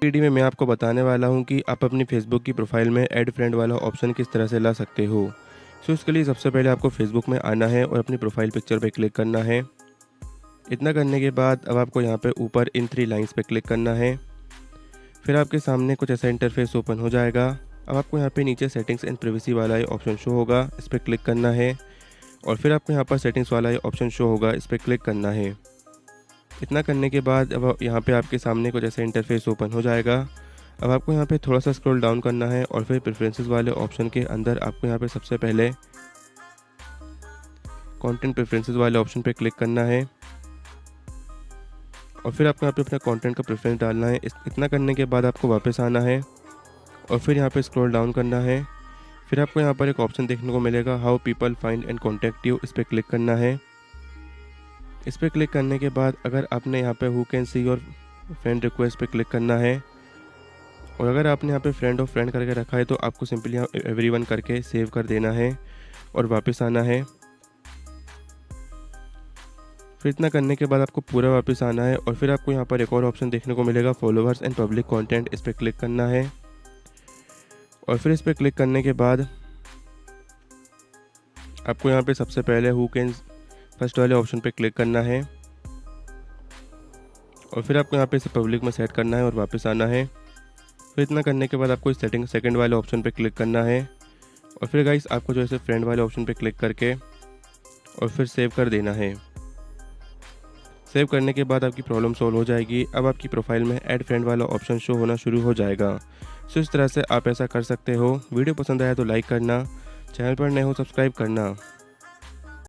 Video में मैं आपको बताने वाला हूं कि आप अपनी फेसबुक की प्रोफाइल में ऐड फ्रेंड वाला ऑप्शन किस तरह से ला सकते हो। इसके लिए सबसे पहले आपको फेसबुक में आना है और अपनी प्रोफाइल पिक्चर पे क्लिक करना है। इतना करने के बाद अब आपको यहाँ पे ऊपर इन 3 लाइंस पे क्लिक करना है। फिर आपके सामने कुछ ऐसा इंटरफेस ओपन हो जाएगा। अब आपको यहाँ पे नीचे सेटिंग्स एंड प्राइवेसी वाला ये ऑप्शन शो होगा, इस पर क्लिक करना है। और फिर आपको यहाँ पर सेटिंग्स वाला ये ऑप्शन शो होगा, इस पर क्लिक करना है। इतना करने के बाद अब यहाँ पे आपके सामने कुछ ऐसा इंटरफेस ओपन हो जाएगा। अब आपको यहाँ पे थोड़ा सा स्क्रॉल डाउन करना है और फिर प्रेफरेंसेस वाले ऑप्शन के अंदर आपको यहाँ पे सबसे पहले कंटेंट प्रेफरेंसेस वाले ऑप्शन पे क्लिक करना है। और फिर आपको यहाँ पे अपना कंटेंट का प्रेफरेंस डालना है। इतना करने के बाद आपको वापस आना है और फिर यहाँ पे स्क्रॉल डाउन करना है। फिर आपको यहाँ पर एक ऑप्शन देखने को मिलेगा, how people find and contact you, इस पर क्लिक करना है। इस पर क्लिक करने के बाद अगर आपने यहाँ पे who can see your friend request पे क्लिक करना है। और अगर आपने यहाँ पे फ्रेंड ऑफ फ्रेंड करके रखा है तो आपको सिंपली यहाँ एवरीवन करके सेव कर देना है और वापस आना है। फिर इतना करने के बाद आपको पूरा वापस आना है और फिर आपको यहाँ पर एक और ऑप्शन देखने को मिलेगा, फॉलोअर्स एंड पब्लिक कंटेंट, इस पर क्लिक करना है। और फिर इस पर क्लिक करने के बाद आपको यहाँ पे सबसे पहले हु कैन फर्स्ट वाले ऑप्शन पे क्लिक करना है। और फिर आपको यहाँ पे इसे पब्लिक में सेट करना है और वापस आना है। फिर इतना करने के बाद आपको इस सेटिंग सेकंड वाले ऑप्शन पे क्लिक करना है। और फिर गाइस आपको जो है फ्रेंड वाले ऑप्शन पे क्लिक करके और फिर सेव कर देना है। सेव करने के बाद आपकी प्रॉब्लम सॉल्व हो जाएगी। अब आपकी प्रोफाइल में ऐड फ्रेंड वाला ऑप्शन शो होना शुरू हो जाएगा। सो इस तरह से आप ऐसा कर सकते हो। वीडियो पसंद आया तो लाइक करना, चैनल पर नए हो सब्सक्राइब करना।